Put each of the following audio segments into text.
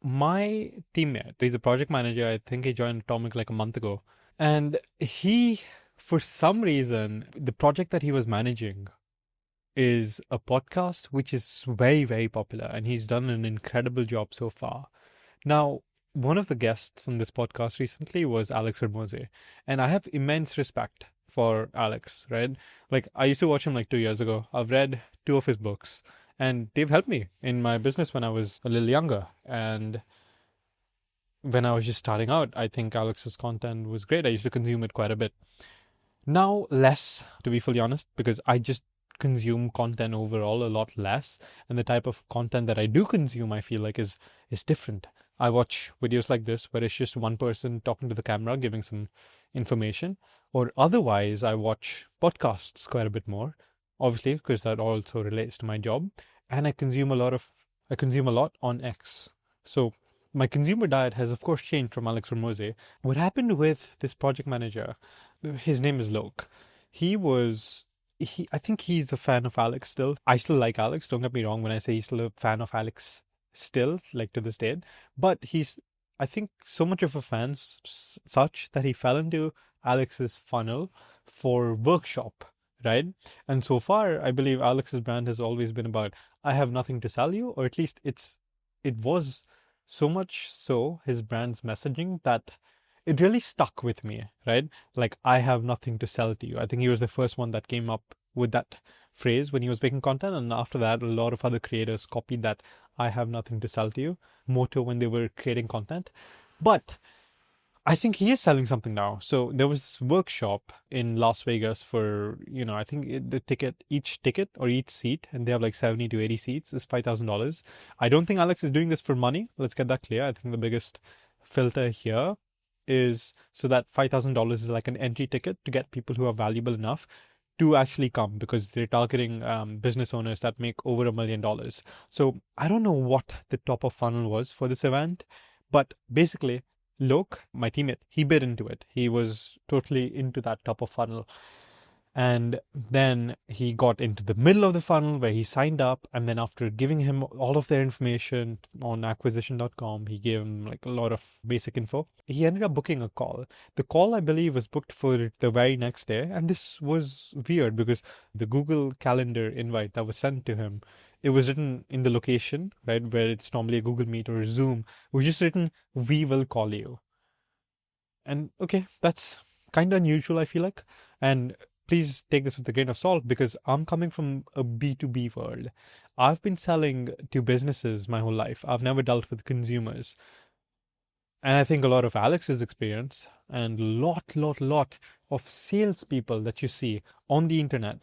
my teammate, he's a project manager. I think he joined Atomic like a month ago. And he, for some reason, the project that he was managing is a podcast which is very, very popular. And he's done an incredible job so far. Now, one of the guests on this podcast recently was Alex Hormozy. And I have immense respect for Alex, right? Like, I used to watch him like 2 years ago. I've read two of his books, and they've helped me in my business when I was a little younger. And when I was just starting out, I think Alex's content was great. I used to consume it quite a bit. Now, less, to be fully honest, because I just consume content overall a lot less. And the type of content that I do consume, I feel like is different. I watch videos like this where it's just one person talking to the camera, giving some information. Or otherwise, I watch podcasts quite a bit more, obviously, because that also relates to my job. And I consume a lot on X. So my consumer diet has, of course, changed from Alex Hormozy. What happened with this project manager, his name is Lok. I think he's a fan of Alex still. I still like Alex. Don't get me wrong when I say he's still a fan of Alex still, like to this date. But he's, I think, so much of a fan such that he fell into Alex's funnel for workshop, right? And so far, I believe Alex's brand has always been about, I have nothing to sell you, or at least it was so much so his brand's messaging that it really stuck with me, right? Like, I have nothing to sell to you. I think he was the first one that came up with that phrase when he was making content. And after that, a lot of other creators copied that I have nothing to sell to you motto when they were creating content. But I think he is selling something now. So there was this workshop in Las Vegas for, I think each ticket or each seat, and they have like 70 to 80 seats, is $5,000. I don't think Alex is doing this for money. Let's get that clear. I think the biggest filter here is so that $5,000 is like an entry ticket to get people who are valuable enough to actually come, because they're targeting business owners that make over $1 million. So I don't know what the top of funnel was for this event, but basically Lok, my teammate, he bid into it. He was totally into that top of funnel. And then he got into the middle of the funnel where he signed up. And then after giving him all of their information on acquisition.com, he gave him like a lot of basic info. He ended up booking a call. The call, I believe, was booked for the very next day. And this was weird because the Google Calendar invite that was sent to him, it was written in the location, right, where it's normally a Google Meet or a Zoom. It was just written, "We will call you." And okay, that's kind of unusual, I feel like. And please take this with a grain of salt, because I'm coming from a B2B world. I've been selling to businesses my whole life. I've never dealt with consumers. And I think a lot of Alex's experience and lot of salespeople that you see on the internet,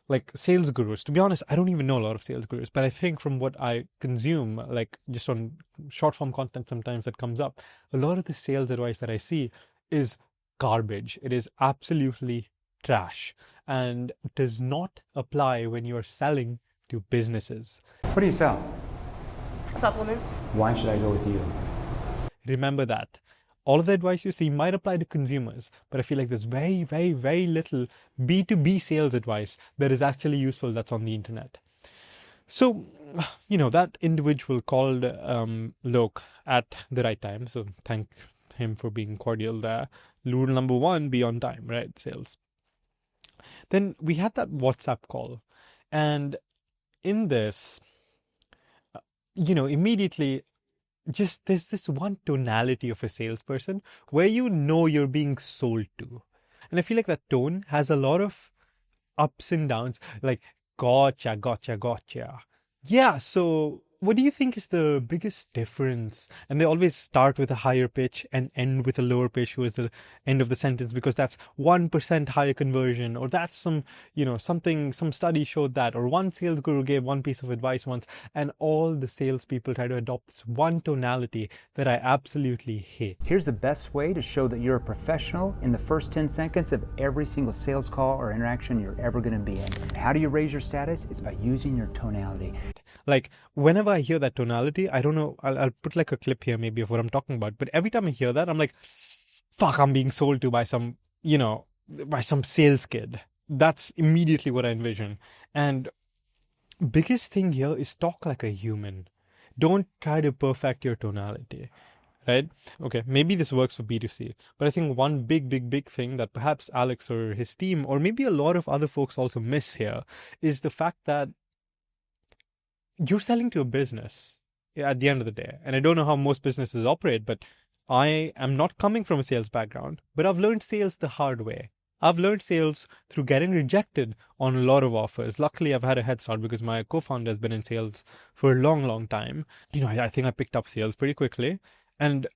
like sales gurus. To be honest, I don't even know a lot of sales gurus, but I think from what I consume, like just on short form content sometimes that comes up, a lot of the sales advice that I see is garbage. It is absolutely trash and does not apply when you're selling to businesses. What do you sell? Supplements. Why should I go with you? Remember that. All of the advice you see might apply to consumers, but I feel like there's very little B2B sales advice that is actually useful that's on the internet. So, that individual called Lok at the right time. So thank him for being cordial there. Rule number one, be on time, right? Sales. Then we had that WhatsApp call. And in this, immediately, just there's this one tonality of a salesperson where you're being sold to. And I feel like that tone has a lot of ups and downs, like gotcha. Yeah, so what do you think is the biggest difference? And they always start with a higher pitch and end with a lower pitch towards the end of the sentence, because that's 1% higher conversion, or that's some study showed that, or one sales guru gave one piece of advice once, and all the salespeople try to adopt this one tonality that I absolutely hate. Here's the best way to show that you're a professional in the first 10 seconds of every single sales call or interaction you're ever going to be in. How do you raise your status? It's by using your tonality. Like, whenever I hear that tonality, I don't know, I'll put like a clip here maybe of what I'm talking about, but every time I hear that, I'm like, fuck, I'm being sold to by some sales kid. That's immediately what I envision. And biggest thing here is talk like a human. don't try to perfect your tonality, right? Okay, maybe this works for B2C, but I think one big thing that perhaps Alex or his team, or maybe a lot of other folks also miss here, is the fact that you're selling to a business at the end of the day. And I don't know how most businesses operate, but I am not coming from a sales background, but I've learned sales the hard way. I've learned sales through getting rejected on a lot of offers. Luckily, I've had a head start because my co-founder has been in sales for a long time. I think I picked up sales pretty quickly. And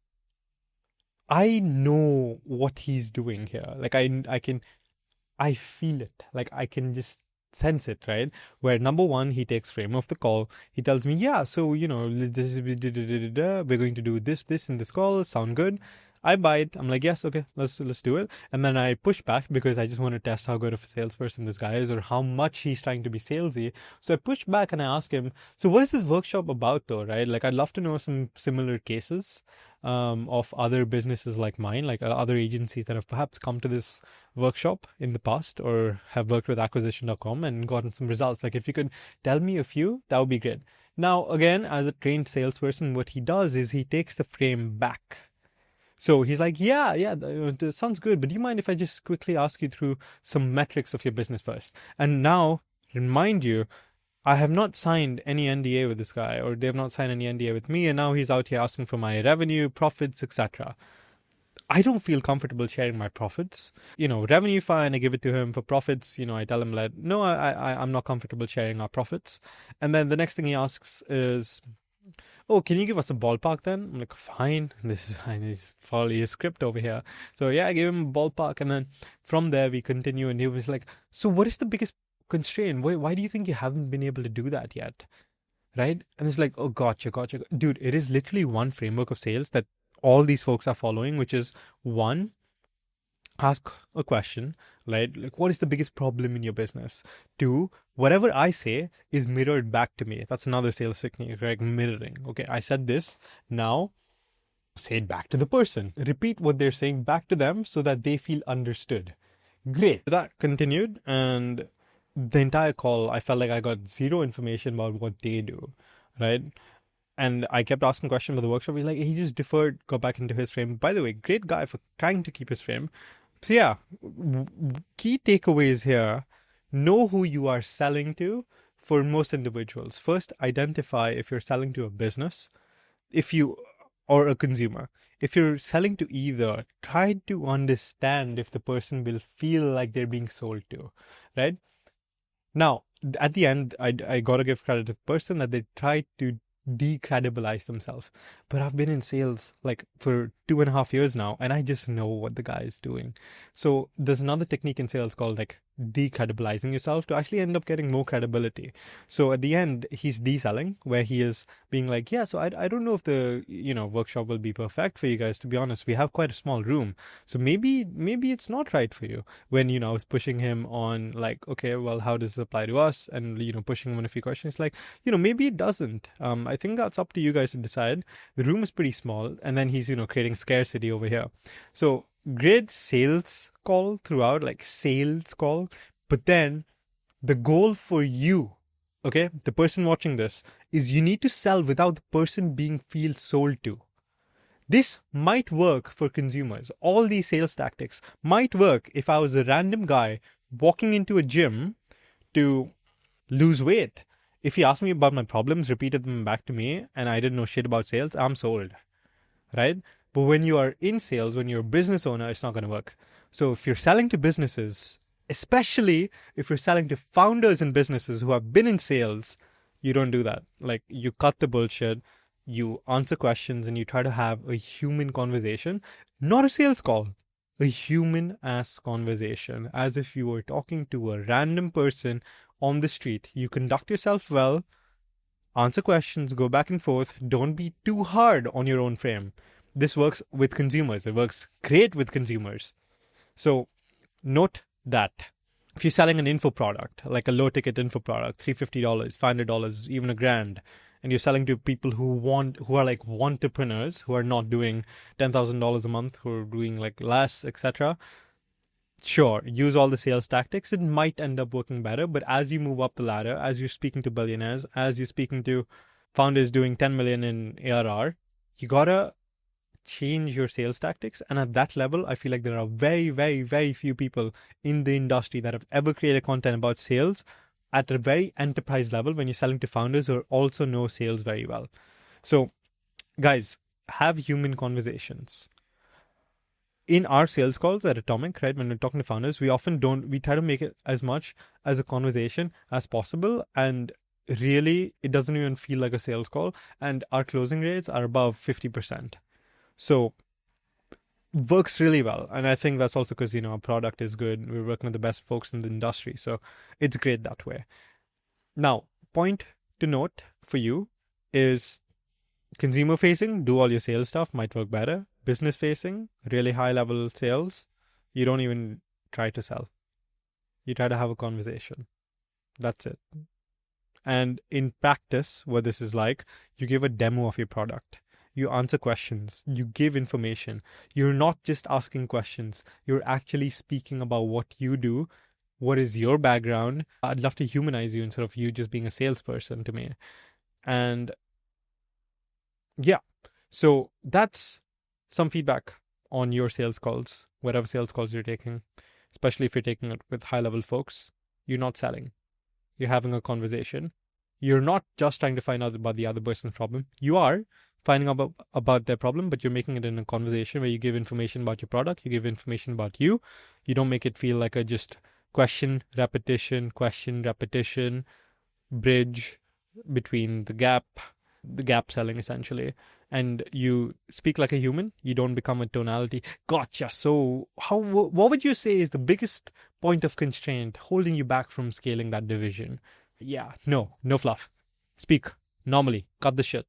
I know what he's doing here. Like I feel it. Like I can just sense it, right? Where number one, he takes frame of the call. He tells me, yeah, so this is we're going to do this in this call. Sound good? I buy it. I'm like, yes, okay, let's do it. And then I push back because I just want to test how good of a salesperson this guy is or how much he's trying to be salesy. So I push back and I ask him, so what is this workshop about though, right? Like I'd love to know some similar cases of other businesses like mine, like other agencies that have perhaps come to this workshop in the past or have worked with acquisition.com and gotten some results. Like if you could tell me a few, that would be great. Now, again, as a trained salesperson, what he does is he takes the frame back. So he's like, yeah, that sounds good. But do you mind if I just quickly ask you through some metrics of your business first? And now, remind you, I have not signed any NDA with this guy, or they have not signed any NDA with me. And now he's out here asking for my revenue, profits, etc. I don't feel comfortable sharing my profits. Revenue fine, I give it to him. For profits, I tell him no, I'm not comfortable sharing our profits. And then the next thing he asks is, oh, can you give us a ballpark then? I'm like, fine. This is probably a script over here. So yeah, I gave him a ballpark. And then from there, we continue. And he was like, so what is the biggest constraint? Why do you think you haven't been able to do that yet? Right? And it's like, oh, gotcha. Dude, it is literally one framework of sales that all these folks are following, which is one, ask a question, right? Like, what is the biggest problem in your business? Two, whatever I say is mirrored back to me. That's another sales technique, right? Mirroring. Okay, I said this. Now, say it back to the person. Repeat what they're saying back to them so that they feel understood. Great. That continued, and the entire call, I felt like I got zero information about what they do, right? And I kept asking questions about the workshop. He's like, he just deferred, got back into his frame. By the way, great guy for trying to keep his frame. So yeah, key takeaways here. Know who you are selling to for most individuals. First, identify if you're selling to a business, or a consumer. If you're selling to either, try to understand if the person will feel like they're being sold to, right? Now, at the end, I got to give credit to the person that they tried to decredibilize themselves. But I've been in sales like for 2.5 years now, and I just know what the guy is doing. So there's another technique in sales called like decredibilizing yourself to actually end up getting more credibility. So at the end, he's deselling, where he is being like, yeah, so I don't know if the workshop will be perfect for you guys. To be honest, we have quite a small room, so maybe it's not right for you. When I was pushing him on like, okay, well, how does this apply to us? And pushing him on a few questions, like, maybe it doesn't. I think that's up to you guys to decide. The room is pretty small, and then he's creating scarcity over here. So great sales call throughout, like sales call, but then the goal for you, okay, the person watching this, is you need to sell without the person being feel sold to. This might work for consumers. All these sales tactics might work if I was a random guy walking into a gym to lose weight. If he asked me about my problems, repeated them back to me, and I didn't know shit about sales, I'm sold, right? But when you are in sales, when you're a business owner, it's not going to work. So if you're selling to businesses, especially if you're selling to founders in businesses who have been in sales, you don't do that. Like, you cut the bullshit, you answer questions, and you try to have a human conversation, not a sales call, a human-ass conversation, as if you were talking to a random person on the street. You conduct yourself well, answer questions, go back and forth, don't be too hard on your own frame. This works with consumers. It works great with consumers. So note that if you're selling an info product, like a low ticket info product, $350, $500, even $1,000, and you're selling to people who are like entrepreneurs, who are not doing $10,000 a month, who are doing like less, etc. Sure, use all the sales tactics. It might end up working better, but as you move up the ladder, as you're speaking to billionaires, as you're speaking to founder is doing 10 million in ARR, you gotta change your sales tactics. And at that level, I feel like there are very, very, very few people in the industry that have ever created content about sales at a very enterprise level when you're selling to founders who also know sales very well. So guys, have human conversations. In our sales calls at Atomic, right, when we're talking to founders, we try to make it as much as a conversation as possible. And really, it doesn't even feel like a sales call. And our closing rates are above 50%. So works really well. And I think that's also because, our product is good. We're working with the best folks in the industry. So it's great that way. Now, point to note for you is consumer facing, do all your sales stuff, might work better. Business facing, really high level sales, you don't even try to sell. You try to have a conversation. That's it. And in practice, what this is like, you give a demo of your product. You answer questions. You give information. You're not just asking questions. You're actually speaking about what you do. What is your background? I'd love to humanize you instead of you just being a salesperson to me. And yeah, so that's some feedback on your sales calls, whatever sales calls you're taking, especially if you're taking it with high-level folks. You're not selling. You're having a conversation. You're not just trying to find out about the other person's problem. You are finding out about their problem, but you're making it in a conversation where you give information about your product, you give information about you. You don't make it feel like a just question, repetition, bridge between the gap selling essentially. And you speak like a human. You don't become a tonality. Gotcha. So what would you say is the biggest point of constraint holding you back from scaling that division? Yeah, no fluff. Speak normally. Cut the shit.